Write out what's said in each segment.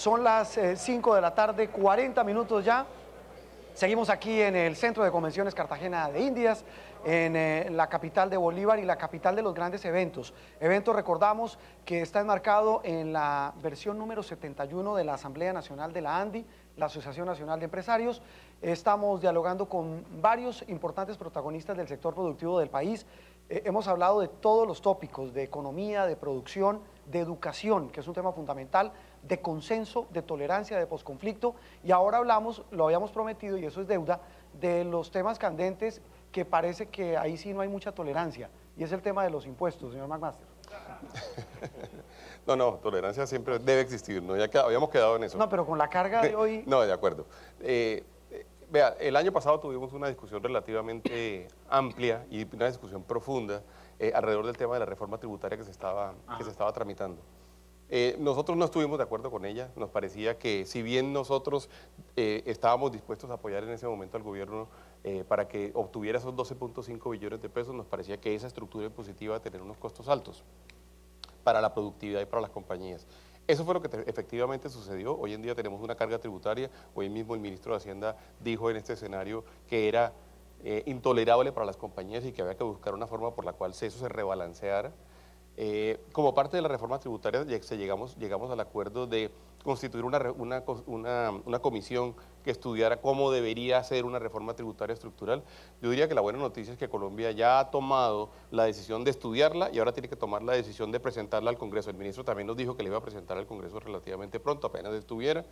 Son las 5 de la tarde, 40 minutos ya. Seguimos aquí en el Centro de Convenciones Cartagena de Indias, en la capital de Bolívar y la capital de los grandes eventos. Evento, recordamos, que está enmarcado en la versión número 71 de la Asamblea Nacional de la ANDI, la Asociación Nacional de Empresarios. Estamos dialogando con varios importantes protagonistas del sector productivo del país. Hemos hablado de todos los tópicos, de economía, de producción, de educación, que es un tema fundamental, de consenso, de tolerancia, de posconflicto, y ahora hablamos, lo habíamos prometido y eso es deuda, de los temas candentes que parece que ahí sí no hay mucha tolerancia, y es el tema de los impuestos, señor McMaster. No, tolerancia siempre debe existir, ¿no? Habíamos quedado en eso. No, pero con la carga de hoy... No, de acuerdo. Vea, el año pasado tuvimos una discusión relativamente amplia y una discusión profunda alrededor del tema de la reforma tributaria que se estaba tramitando. Nosotros no estuvimos de acuerdo con ella, nos parecía que si bien nosotros estábamos dispuestos a apoyar en ese momento al gobierno para que obtuviera esos 12.5 billones de pesos, nos parecía que esa estructura impositiva iba a tener unos costos altos para la productividad y para las compañías. Eso fue lo que efectivamente sucedió. Hoy en día tenemos una carga tributaria. Hoy mismo el ministro de Hacienda dijo en este escenario que era intolerable para las compañías y que había que buscar una forma por la cual eso se rebalanceara. Como parte de la reforma tributaria llegamos al acuerdo de constituir una comisión que estudiara cómo debería ser una reforma tributaria estructural. Yo diría que la buena noticia es que Colombia ya ha tomado la decisión de estudiarla y ahora tiene que tomar la decisión de presentarla al Congreso. El ministro también nos dijo que le iba a presentar al Congreso relativamente pronto, apenas estuviera.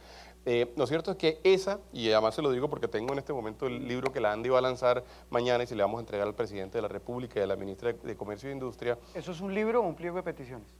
Lo cierto es que esa, y además se lo digo porque tengo en este momento el libro que la ANDI va a lanzar mañana y se le vamos a entregar al presidente de la República y a la ministra de Comercio e Industria. ¿Eso es un libro o un pliego de peticiones?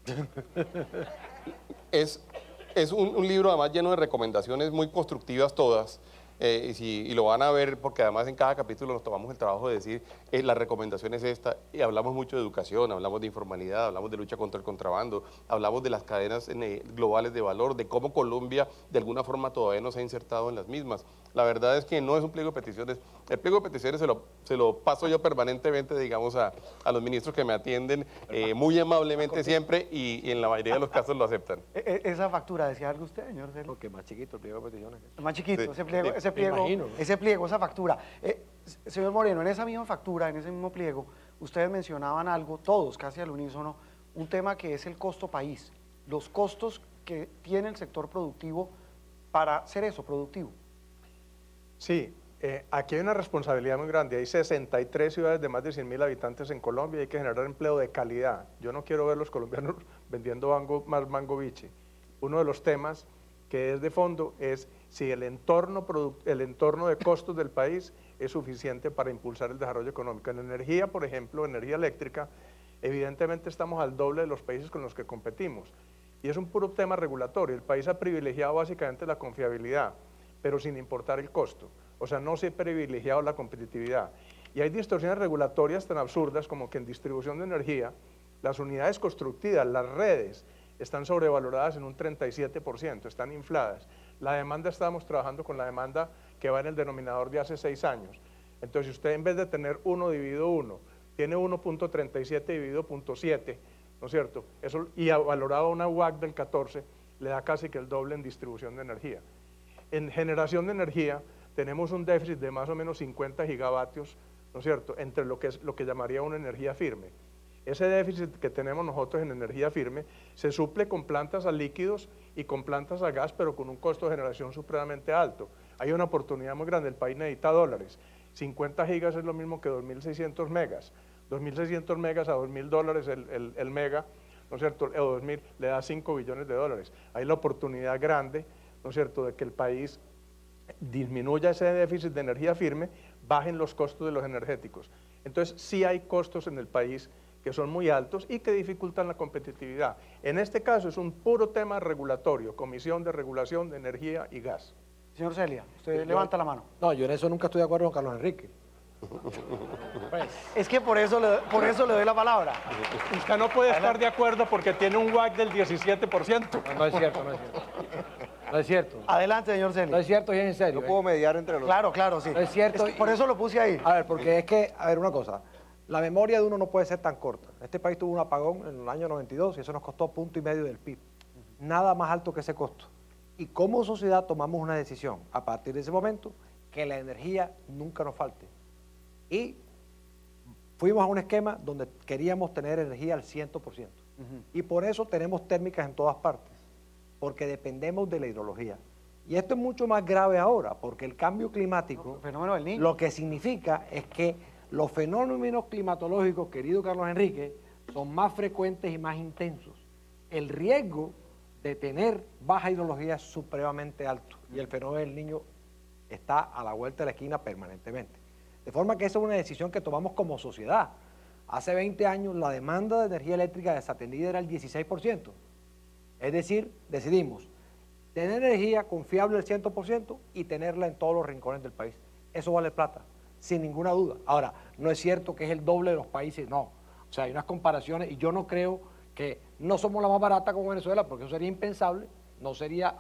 Es un libro además lleno de recomendaciones muy constructivas todas, y lo van a ver porque además en cada capítulo nos tomamos el trabajo de decir la recomendación es esta, y hablamos mucho de educación, hablamos de informalidad, hablamos de lucha contra el contrabando, hablamos de las cadenas globales de valor, de cómo Colombia de alguna forma todavía no se ha insertado en las mismas. La verdad es que no es un pliego de peticiones, el pliego de peticiones se lo paso yo permanentemente, digamos, a los ministros que me atienden muy amablemente siempre y en la mayoría de los casos lo aceptan. Esa factura, ¿decía algo usted, señor Celio? Porque más chiquito el pliego de peticiones. Más chiquito, Sí, ese pliego, esa factura. Señor Moreno, en esa misma factura, en ese mismo pliego, ustedes mencionaban algo, todos casi al unísono, un tema que es el costo país, los costos que tiene el sector productivo para ser eso, productivo. Sí, aquí hay una responsabilidad muy grande. Hay 63 ciudades de más de 100.000 habitantes en Colombia y hay que generar empleo de calidad. Yo no quiero ver los colombianos vendiendo más mango biche. Uno de los temas que es de fondo es si el entorno de costos del país es suficiente para impulsar el desarrollo económico. En energía, por ejemplo, energía eléctrica, evidentemente estamos al doble de los países con los que competimos. Y es un puro tema regulatorio. El país ha privilegiado básicamente la confiabilidad, pero sin importar el costo. O sea, no se ha privilegiado la competitividad. Y hay distorsiones regulatorias tan absurdas como que en distribución de energía, las unidades constructivas, las redes, están sobrevaloradas en un 37%, están infladas. La demanda, estábamos trabajando con la demanda que va en el denominador de hace 6 años. Entonces, si usted en vez de tener 1 dividido 1, tiene 1.37 dividido 0.7, ¿no es cierto? Eso, y valorado una WACC del 14, le da casi que el doble en distribución de energía. En generación de energía tenemos un déficit de más o menos 50 gigavatios, ¿no es cierto?, entre lo que llamaría una energía firme. Ese déficit que tenemos nosotros en energía firme se suple con plantas a líquidos y con plantas a gas, pero con un costo de generación supremamente alto. Hay una oportunidad muy grande, el país necesita dólares. 50 gigas es lo mismo que 2.600 megas. 2.600 megas a $2.000 el mega, ¿no es cierto?, o 2.000 le da 5 billones de dólares. Hay la oportunidad grande, ¿no es cierto?, de que el país disminuya ese déficit de energía firme, bajen los costos de los energéticos. Entonces, sí hay costos en el país que son muy altos y que dificultan la competitividad. En este caso es un puro tema regulatorio, Comisión de Regulación de Energía y Gas. Señor Celia, usted levanta la mano. No, yo en eso nunca estoy de acuerdo con Carlos Enrique. Es que por eso le doy la palabra. Usted no puede estar de acuerdo porque tiene un WACC del 17%. No es cierto, no es cierto. No es cierto. Adelante, señor Celia. No es cierto y es en serio. Yo puedo mediar entre los... Claro, sí. No es cierto. Es que por eso lo puse ahí. A ver, porque es que, a ver, una cosa. La memoria de uno no puede ser tan corta. Este país tuvo un apagón en el año 92 y eso nos costó 1,5 puntos del PIB. Nada más alto que ese costo. Y como sociedad tomamos una decisión a partir de ese momento que la energía nunca nos falte. Y fuimos a un esquema donde queríamos tener energía al 100%. Y por eso tenemos térmicas en todas partes, porque dependemos de la hidrología. Y esto es mucho más grave ahora, porque el cambio climático, El fenómeno del Niño. lo que significa es que los fenómenos climatológicos, querido Carlos Enrique, son más frecuentes y más intensos. El riesgo de tener baja hidrología es supremamente alto y el fenómeno del Niño está a la vuelta de la esquina permanentemente. De forma que esa es una decisión que tomamos como sociedad. Hace 20 años la demanda de energía eléctrica desatendida era el 16%. Es decir, decidimos tener energía confiable al 100% y tenerla en todos los rincones del país. Eso vale plata, sin ninguna duda. Ahora, no es cierto que es el doble de los países, no. O sea, hay unas comparaciones y yo no creo que no somos la más barata como Venezuela, porque eso sería impensable, no sería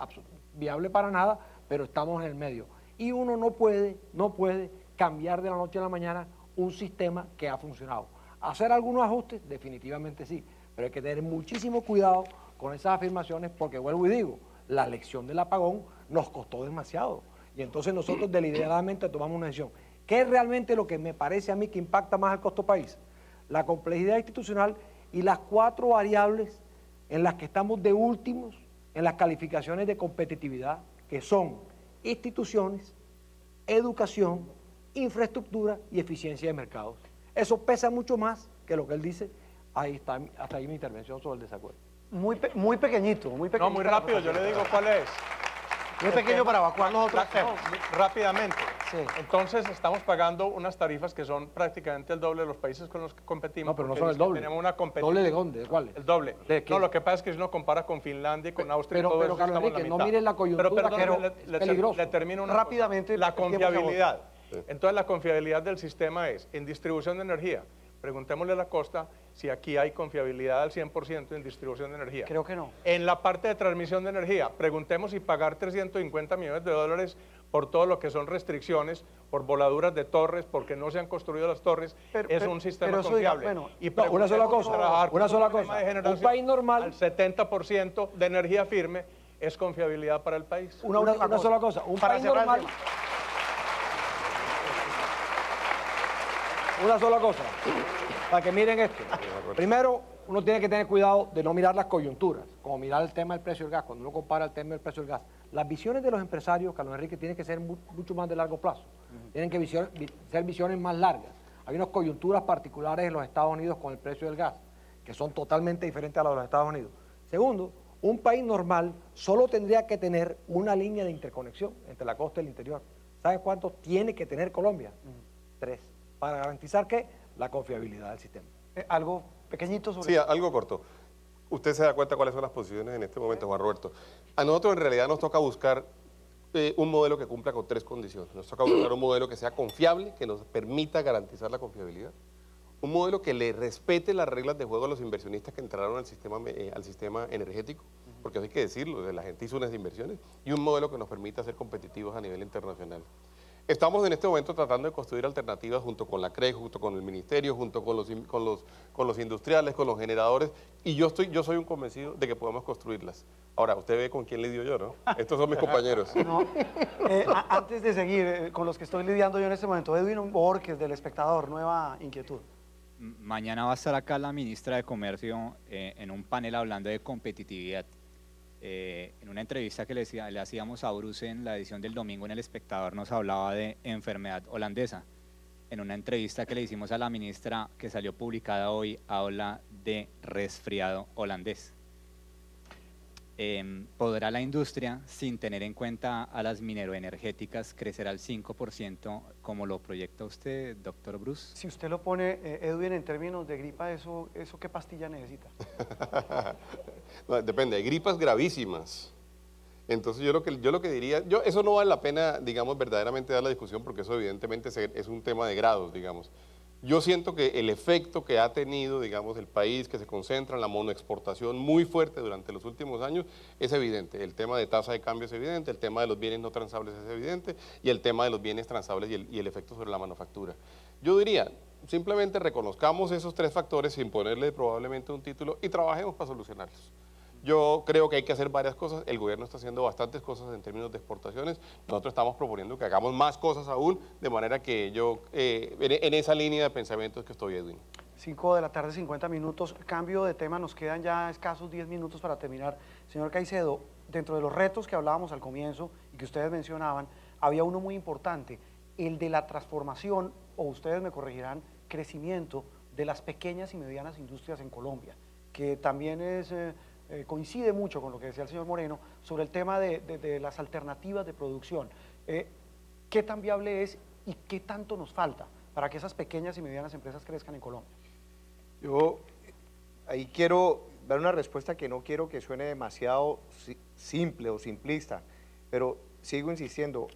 viable para nada, pero estamos en el medio. Y uno no puede cambiar de la noche a la mañana un sistema que ha funcionado. ¿Hacer algunos ajustes? Definitivamente sí, pero hay que tener muchísimo cuidado con esas afirmaciones porque, vuelvo y digo, la lección del apagón nos costó demasiado y entonces nosotros deliberadamente tomamos una decisión. ¿Qué es realmente lo que me parece a mí que impacta más al costo país? La complejidad institucional y las 4 variables en las que estamos de últimos en las calificaciones de competitividad, que son instituciones, educación, infraestructura y eficiencia de mercados. Eso pesa mucho más que lo que él dice. Ahí está, hasta ahí mi intervención sobre el desacuerdo. Muy pequeñito, muy pequeñito. No, muy rápido, yo le digo cuál es. Muy pequeño para evacuar los otros temas. Rápidamente. Sí. Entonces estamos pagando unas tarifas que son prácticamente el doble de los países con los que competimos. No, pero no porque son el es que doble. Tenemos una competencia. ¿Doble de dónde? ¿De cuál? El doble. ¿De qué? No, lo que pasa es que si uno compara con Finlandia y con Austria, pero, todo pero eso Carlos estamos en Enrique, la no mitad. miren la coyuntura, Pero perdón, es peligroso. le termino una Rápidamente, cosa. La el tiempo se agota. confiabilidad. Entonces la confiabilidad del sistema es, en distribución de energía, preguntémosle a la costa si aquí hay confiabilidad al 100% en distribución de energía. Creo que no. En la parte de transmisión de energía, preguntemos si pagar 350 millones de dólares por todo lo que son restricciones, por voladuras de torres, porque no se han construido las torres, es un sistema pero eso diga, confiable. bueno, Y no, una sola preguntemos cosa, trabajar una con sola un sistema cosa. de generación Un país normal- al 70% de energía firme es confiabilidad para el país. Una sola cosa. Un Para país cerrar el normal. tema. Una sola cosa, para que miren esto. Primero, uno tiene que tener cuidado de no mirar las coyunturas, como mirar el tema del precio del gas, cuando uno compara el tema del precio del gas. Las visiones de los empresarios, Carlos Enrique, tienen que ser mucho más de largo plazo. Tienen que ser visiones más largas. Hay unas coyunturas particulares en los Estados Unidos con el precio del gas, que son totalmente diferentes a las de los Estados Unidos. Segundo, un país normal solo tendría que tener una línea de interconexión entre la costa y el interior. ¿Sabe cuánto tiene que tener Colombia? 3. Para garantizar que la confiabilidad del sistema. Algo pequeñito sobre Sí, algo corto. Usted se da cuenta cuáles son las posiciones en este momento, Juan Roberto. A nosotros en realidad nos toca buscar un modelo que cumpla con 3 condiciones. Nos toca buscar un modelo que sea confiable, que nos permita garantizar la confiabilidad. Un modelo que le respete las reglas de juego a los inversionistas que entraron al sistema energético, porque eso hay que decirlo, la gente hizo unas inversiones, y un modelo que nos permita ser competitivos a nivel internacional. Estamos en este momento tratando de construir alternativas junto con la CREG, junto con el Ministerio, junto con los industriales, con los generadores, y yo soy un convencido de que podemos construirlas. Ahora, usted ve con quién lidio yo, ¿no? Estos son mis compañeros. No, antes de seguir con los que estoy lidiando yo en este momento, Edwin Borges del Espectador, nueva inquietud. Mañana va a estar acá la ministra de Comercio en un panel hablando de competitividad. En una entrevista que le hacíamos a Bruce en la edición del domingo en El Espectador nos hablaba de enfermedad holandesa. En una entrevista que le hicimos a la ministra que salió publicada hoy habla de resfriado holandés. ¿Podrá la industria, sin tener en cuenta a las mineroenergéticas, crecer al 5% como lo proyecta usted, doctor Bruce? Si usted lo pone, Edwin, en términos de gripa, ¿eso qué pastilla necesita? No, depende, hay gripas gravísimas. Entonces yo lo que diría, eso no vale la pena, digamos, verdaderamente dar la discusión porque eso evidentemente es un tema de grados, digamos. Yo siento que el efecto que ha tenido, digamos, el país que se concentra en la monoexportación muy fuerte durante los últimos años es evidente. El tema de tasa de cambio es evidente, el tema de los bienes no transables es evidente y el tema de los bienes transables y el efecto sobre la manufactura. Yo diría, simplemente reconozcamos esos 3 factores sin ponerle probablemente un título y trabajemos para solucionarlos. Yo creo que hay que hacer varias cosas. El gobierno está haciendo bastantes cosas en términos de exportaciones. Nosotros estamos proponiendo que hagamos más cosas aún, de manera que yo, en esa línea de pensamientos que estoy, Edwin. 5 de la tarde, 50 minutos. Cambio de tema, nos quedan ya escasos 10 minutos para terminar. Señor Caicedo, dentro de los retos que hablábamos al comienzo y que ustedes mencionaban, había uno muy importante, el de la transformación, o ustedes me corregirán, crecimiento de las pequeñas y medianas industrias en Colombia, que también coincide mucho con lo que decía el señor Moreno sobre el tema de las alternativas de producción. ¿Qué tan viable es y qué tanto nos falta para que esas pequeñas y medianas empresas crezcan en Colombia? Yo ahí quiero dar una respuesta que no quiero que suene demasiado simple o simplista, pero sigo insistiendo.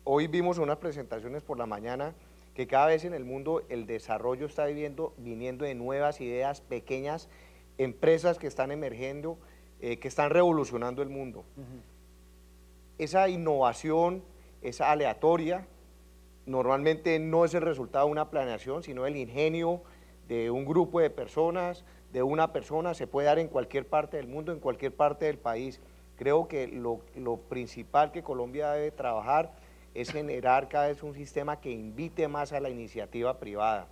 Hoy vimos unas presentaciones por la mañana que cada vez en el mundo el desarrollo está viniendo de nuevas ideas, pequeñas empresas que están emergiendo, que están revolucionando el mundo. Esa innovación, esa aleatoria, normalmente no es el resultado de una planeación, sino el ingenio de un grupo de personas, de una persona, se puede dar en cualquier parte del mundo, en cualquier parte del país. Creo que lo principal que Colombia debe trabajar es generar cada vez un sistema que invite más a la iniciativa privada,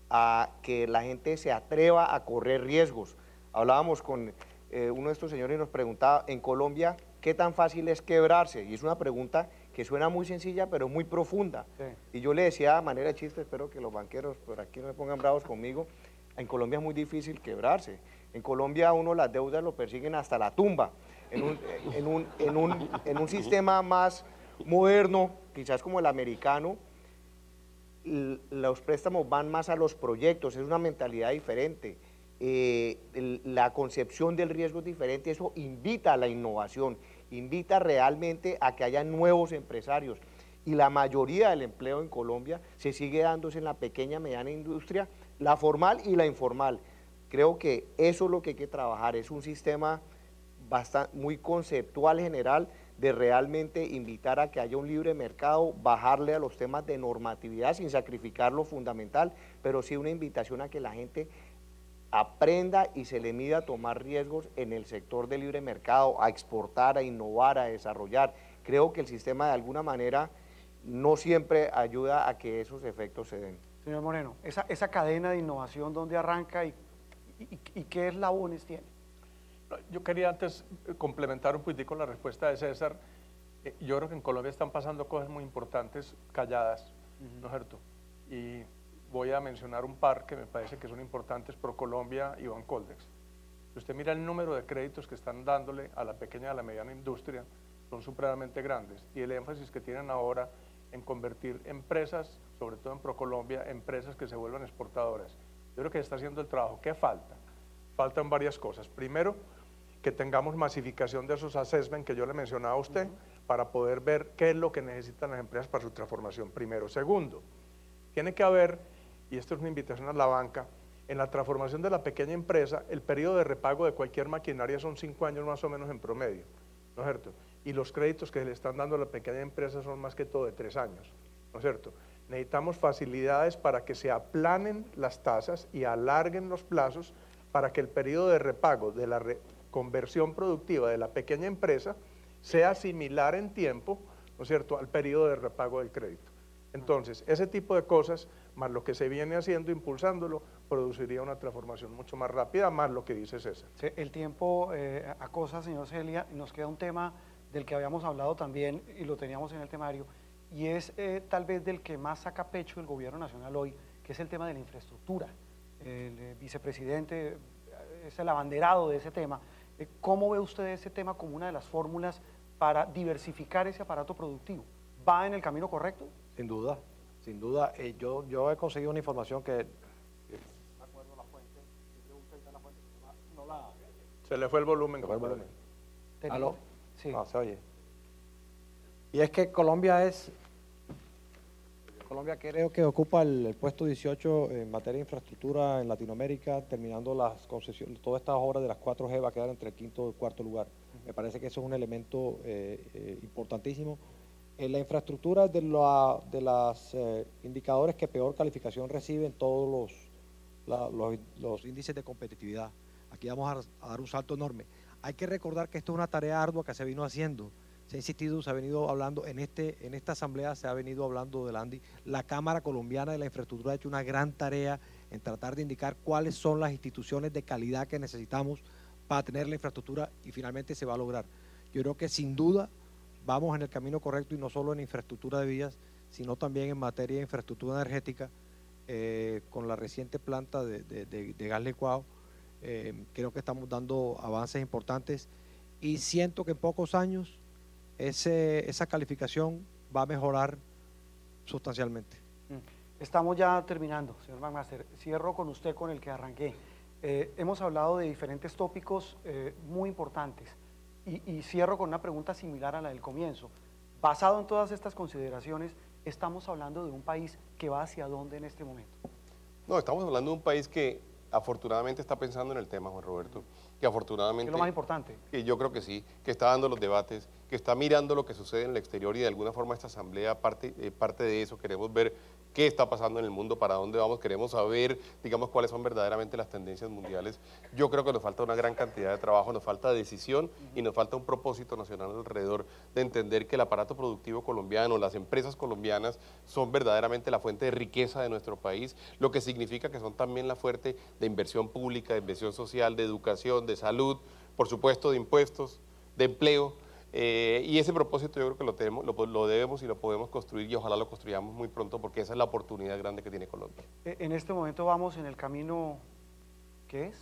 a que la gente se atreva a correr riesgos. Hablábamos con uno de estos señores y nos preguntaba, en Colombia, ¿qué tan fácil es quebrarse? Y es una pregunta que suena muy sencilla, pero muy profunda. Sí. Y yo le decía de manera de chiste, espero que los banqueros por aquí no me pongan bravos conmigo, en Colombia es muy difícil quebrarse. En Colombia a uno las deudas lo persiguen hasta la tumba. En un sistema más moderno, quizás como el americano, los préstamos van más a los proyectos, es una mentalidad diferente. La concepción del riesgo es diferente, eso invita a la innovación, invita realmente a que haya nuevos empresarios. Y la mayoría del empleo en Colombia se sigue dándose en la pequeña, mediana industria, la formal y la informal. Creo que eso es lo que hay que trabajar, es un sistema muy conceptual general de realmente invitar a que haya un libre mercado, bajarle a los temas de normatividad sin sacrificar lo fundamental, pero sí una invitación a que la gente aprenda y se le mida a tomar riesgos en el sector del libre mercado, a exportar, a innovar, a desarrollar. Creo que el sistema de alguna manera no siempre ayuda a que esos efectos se den. Señor Moreno, esa cadena de innovación, ¿dónde arranca y qué eslabones tiene? Yo quería antes complementar un poquitico la respuesta de César. Yo creo que en Colombia están pasando cosas muy importantes calladas, ¿no es cierto? Y voy a mencionar un par que me parece que son importantes, ProColombia y Bancoldex. Si usted mira el número de créditos que están dándole a la pequeña y a la mediana industria, son supremamente grandes. Y el énfasis que tienen ahora en convertir empresas, sobre todo en ProColombia, empresas que se vuelvan exportadoras. Yo creo que está haciendo el trabajo. ¿Qué falta? Faltan varias cosas. Primero, que tengamos masificación de esos assessments que yo le mencionaba a usted, para poder ver qué es lo que necesitan las empresas para su transformación. Primero. Segundo, tiene que haber, y esto es una invitación a la banca, en la transformación de la pequeña empresa, el periodo de repago de cualquier maquinaria son 5 años más o menos en promedio, ¿no es cierto? Y los créditos que le están dando a la pequeña empresa son más que todo de 3 años, ¿no es cierto? Necesitamos facilidades para que se aplanen las tasas y alarguen los plazos para que el periodo de repago de la conversión productiva de la pequeña empresa sea similar en tiempo, ¿no es cierto?, al periodo de repago del crédito. Entonces, ese tipo de cosas, más lo que se viene haciendo, impulsándolo, produciría una transformación mucho más rápida, más lo que dice César. Sí, el tiempo acosa, señor Celia, y nos queda un tema del que habíamos hablado también y lo teníamos en el temario, y es tal vez del que más saca pecho el gobierno nacional hoy, que es el tema de la infraestructura. El vicepresidente es el abanderado de ese tema. ¿Cómo ve usted ese tema como una de las fórmulas para diversificar ese aparato productivo? ¿Va en el camino correcto? Sin duda, sin duda. Yo he conseguido una información que... no acuerdo la fuente, Se le fue el volumen. Se fue el volumen. ¿Aló? Sí. No, se oye. Y es que Colombia creo que ocupa el puesto 18 en materia de infraestructura en Latinoamérica, terminando las concesiones, todas estas obras de las 4G va a quedar entre el quinto y el cuarto lugar. Me parece que eso es un elemento importantísimo. La infraestructura de los indicadores que peor calificación reciben todos los índices de competitividad. Aquí vamos a dar un salto enorme. Hay que recordar que esto es una tarea ardua que se vino haciendo. Se ha insistido, se ha venido hablando, en esta asamblea se ha venido hablando del ANDI. La Cámara Colombiana de la Infraestructura ha hecho una gran tarea en tratar de indicar cuáles son las instituciones de calidad que necesitamos para tener la infraestructura y finalmente se va a lograr. Yo creo que sin duda vamos en el camino correcto y no solo en infraestructura de vías, sino también en materia de infraestructura energética, con la reciente planta de gas licuado. Creo que estamos dando avances importantes y siento que en pocos años esa calificación va a mejorar sustancialmente. Estamos ya terminando, señor McMaster. Cierro con usted con el que arranqué. Hemos hablado de diferentes tópicos muy importantes y cierro con una pregunta similar a la del comienzo. Basado en todas estas consideraciones, estamos hablando de un país que va hacia dónde en este momento. No, estamos hablando de un país que afortunadamente está pensando en el tema, Juan Roberto, que afortunadamente... ¿Qué es lo más importante? Que yo creo que sí, que está dando los debates, que está mirando lo que sucede en el exterior y de alguna forma esta asamblea parte de eso. Queremos ver qué está pasando en el mundo, para dónde vamos, queremos saber, digamos, cuáles son verdaderamente las tendencias mundiales. Yo creo que nos falta una gran cantidad de trabajo, nos falta decisión y nos falta un propósito nacional alrededor de entender que el aparato productivo colombiano, las empresas colombianas son verdaderamente la fuente de riqueza de nuestro país, lo que significa que son también la fuente de inversión pública, de inversión social, de educación, de salud, por supuesto de impuestos, de empleo. Y ese propósito yo creo que lo debemos y lo podemos construir y ojalá lo construyamos muy pronto porque esa es la oportunidad grande que tiene Colombia. En este momento vamos en el camino, ¿qué es?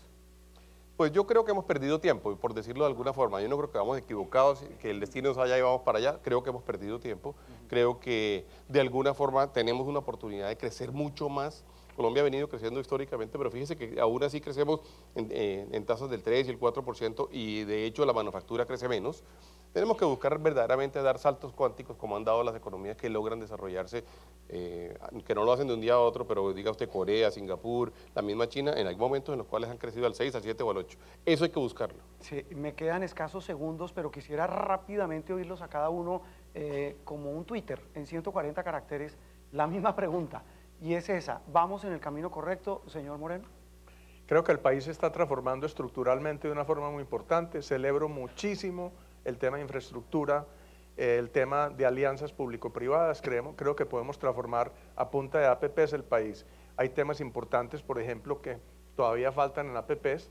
Pues yo creo que hemos perdido tiempo, por decirlo de alguna forma. Yo no creo que vamos equivocados, que el destino es allá y vamos para allá. Creo que hemos perdido tiempo. Creo que de alguna forma tenemos una oportunidad de crecer mucho más. Colombia ha venido creciendo históricamente, pero fíjese que aún así crecemos en tasas del 3 y el 4% y de hecho la manufactura crece menos. Tenemos que buscar verdaderamente dar saltos cuánticos como han dado las economías que logran desarrollarse, que no lo hacen de un día a otro, pero diga usted Corea, Singapur, la misma China, en hay momentos en los cuales han crecido al 6, al 7 o al 8. Eso hay que buscarlo. Sí, me quedan escasos segundos, pero quisiera rápidamente oírlos a cada uno como un Twitter en 140 caracteres, la misma pregunta, y es esa, ¿vamos en el camino correcto, señor Moreno? Creo que el país se está transformando estructuralmente de una forma muy importante. Celebro muchísimo el tema de infraestructura, el tema de alianzas público-privadas. Creo que podemos transformar a punta de APPs el país. Hay temas importantes, por ejemplo, que todavía faltan en APPs,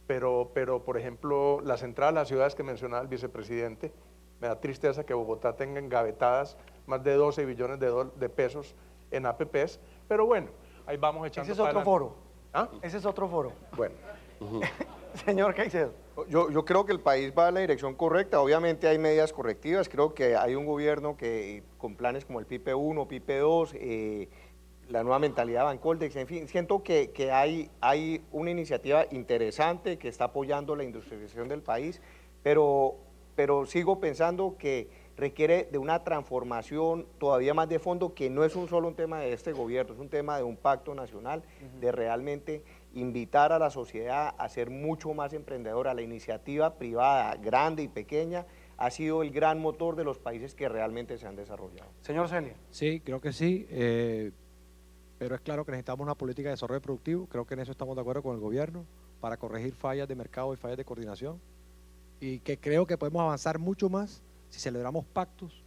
pero por ejemplo, las entradas a las ciudades que mencionaba el vicepresidente, me da tristeza que Bogotá tenga engavetadas más de 12 billones de pesos en APPs, pero bueno, ahí vamos echando. Ese es otro foro. ¿Ah? Ese es otro foro. Bueno. Señor Caicedo. Yo creo que el país va en la dirección correcta, obviamente hay medidas correctivas, creo que hay un gobierno que con planes como el PIPE 1, PIPE 2, la nueva mentalidad Bancoldex, en fin, siento que hay una iniciativa interesante que está apoyando la industrialización del país, pero sigo pensando que requiere de una transformación todavía más de fondo, que no es solo un tema de este gobierno, es un tema de un pacto nacional, de realmente invitar a la sociedad a ser mucho más emprendedora. La iniciativa privada, grande y pequeña, ha sido el gran motor de los países que realmente se han desarrollado. Señor Celia. Sí, creo que sí, pero es claro que necesitamos una política de desarrollo productivo, creo que en eso estamos de acuerdo con el gobierno, para corregir fallas de mercado y fallas de coordinación, y que creo que podemos avanzar mucho más si celebramos pactos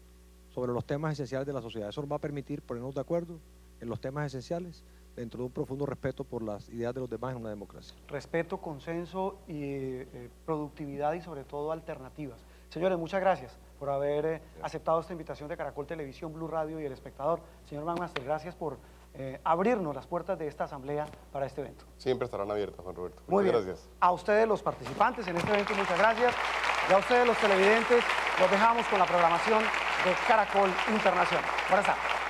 sobre los temas esenciales de la sociedad. Eso nos va a permitir ponernos de acuerdo en los temas esenciales dentro de un profundo respeto por las ideas de los demás en una democracia. Respeto, consenso y productividad y sobre todo alternativas. Señores, muchas gracias por haber aceptado esta invitación de Caracol Televisión, Blue Radio y El Espectador. Señor McMaster, gracias por abrirnos las puertas de esta asamblea para este evento. Siempre estarán abiertas, Juan Roberto. Muy bien. Gracias. A ustedes los participantes en este evento, muchas gracias. Y a ustedes los televidentes, los dejamos con la programación de Caracol Internacional. Buenas tardes.